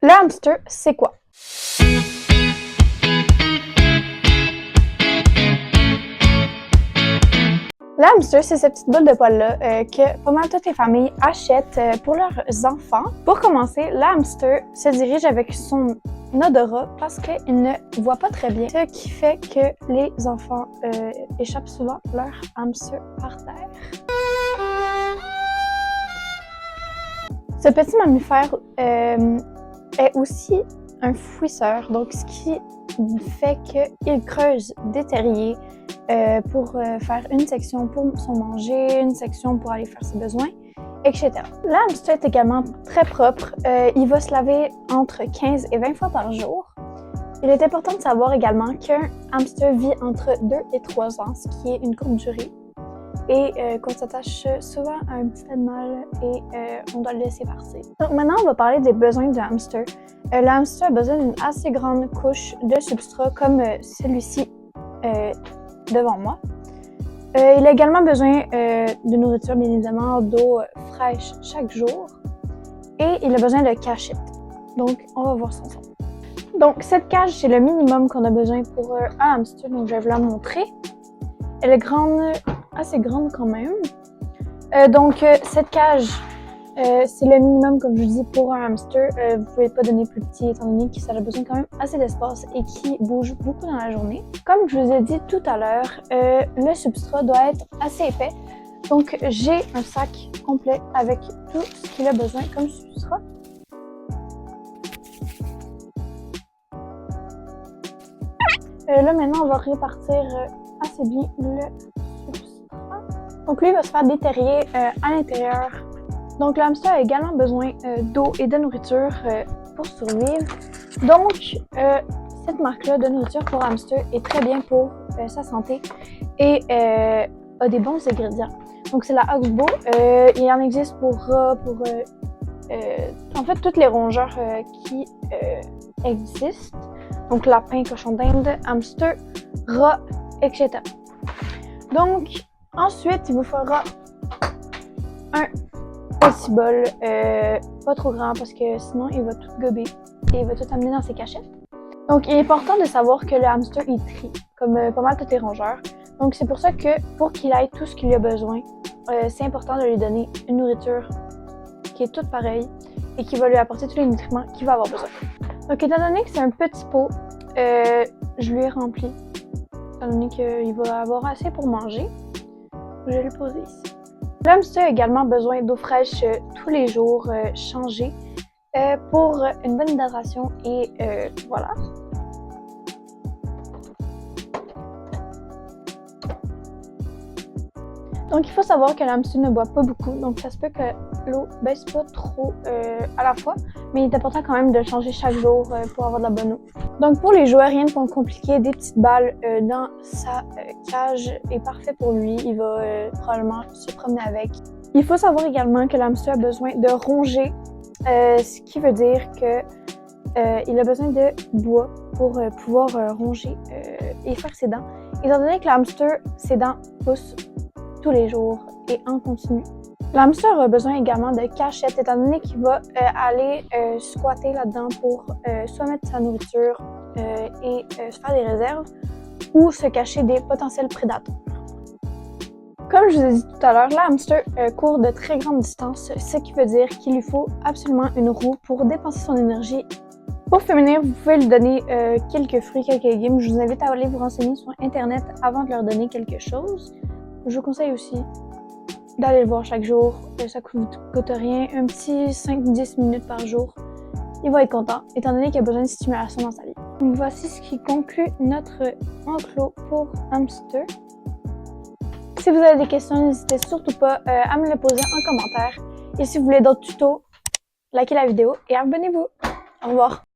Le hamster, c'est quoi? Le hamster, c'est cette petite boule de poil-là que pas mal toutes les familles achètent pour leurs enfants. Pour commencer, le hamster se dirige avec son odorat parce qu'il ne voit pas très bien, ce qui fait que les enfants échappent souvent leur hamster par terre. Ce petit mammifère est aussi un fouisseur, donc ce qui fait qu'il creuse des terriers pour faire une section pour son manger, une section pour aller faire ses besoins, etc. Le hamster est également très propre. Il va se laver entre 15 et 20 fois par jour. Il est important de savoir également qu'un hamster vit entre 2 et 3 ans, ce qui est une courte durée, et qu'on s'attache souvent à un petit animal et on doit le laisser partir. Donc maintenant, on va parler des besoins du hamster. Le hamster a besoin d'une assez grande couche de substrat comme celui-ci devant moi. Il a également besoin de nourriture, bien évidemment, d'eau fraîche chaque jour. Et il a besoin de cachette. Donc, on va voir ça ensemble. Donc, cette cage, c'est le minimum qu'on a besoin pour un hamster. Donc, je vais vous la montrer. Elle est grande, assez grande quand même. Donc, cette cage, c'est le minimum, comme je vous dis, pour un hamster. Vous ne pouvez pas donner plus petit, étant donné que ça a besoin quand même assez d'espace et qui bouge beaucoup dans la journée. Comme je vous ai dit tout à l'heure, le substrat doit être assez épais. Donc, j'ai un sac complet avec tout ce qu'il a besoin comme substrat. Là, maintenant, on va répartir assez bien le substrat. Donc, lui, il va se faire des terriers à l'intérieur. Donc, le hamster a également besoin d'eau et de nourriture pour survivre. Donc, cette marque-là de nourriture pour hamster est très bien pour sa santé et a des bons ingrédients. Donc, c'est la Oxbow. Il en existe pour rats, pour en fait, toutes les rongeurs qui existent. Donc, lapin, cochon d'Inde, hamster, rat, etc. Donc, ensuite, il vous faudra un petit bol, pas trop grand parce que sinon il va tout gober et il va tout amener dans ses cachettes. Donc il est important de savoir que le hamster il trie, comme pas mal tous les rongeurs. Donc c'est pour ça que pour qu'il ait tout ce qu'il a besoin, c'est important de lui donner une nourriture qui est toute pareille et qui va lui apporter tous les nutriments qu'il va avoir besoin. Donc étant donné que c'est un petit pot, je lui ai rempli, étant donné qu'il va avoir assez pour manger, je vais le poser ici. Le hamster a également besoin d'eau fraîche tous les jours, changée, pour une bonne hydratation et voilà. Donc il faut savoir que le hamster ne boit pas beaucoup, donc ça se peut que l'eau baisse pas trop à la fois, mais il est important quand même de le changer chaque jour pour avoir de la bonne eau. Donc pour les joueurs, rien de compliqué, des petites balles dans sa cage est parfait pour lui, il va probablement se promener avec. Il faut savoir également que le hamster a besoin de ronger, ce qui veut dire que il a besoin de bois pour pouvoir ronger et faire ses dents. Étant donné que le hamster, ses dents poussent tous les jours et en continu. Le hamster a besoin également de cachette, étant donné qu'il va aller squatter là-dedans pour soit mettre sa nourriture et se faire des réserves ou se cacher des potentiels prédateurs. Comme je vous ai dit tout à l'heure, le hamster court de très grandes distances, ce qui veut dire qu'il lui faut absolument une roue pour dépenser son énergie. Pour finir, vous pouvez lui donner quelques fruits, quelques légumes. Je vous invite à aller vous renseigner sur Internet avant de leur donner quelque chose. Je vous conseille aussi d'aller le voir chaque jour. Ça ne coûte rien, un petit 5-10 minutes par jour. Il va être content, étant donné qu'il a besoin de stimulation dans sa vie. Donc voici ce qui conclut notre enclos pour hamster. Si vous avez des questions, n'hésitez surtout pas à me les poser en commentaire. Et si vous voulez d'autres tutos, likez la vidéo et abonnez-vous. Au revoir.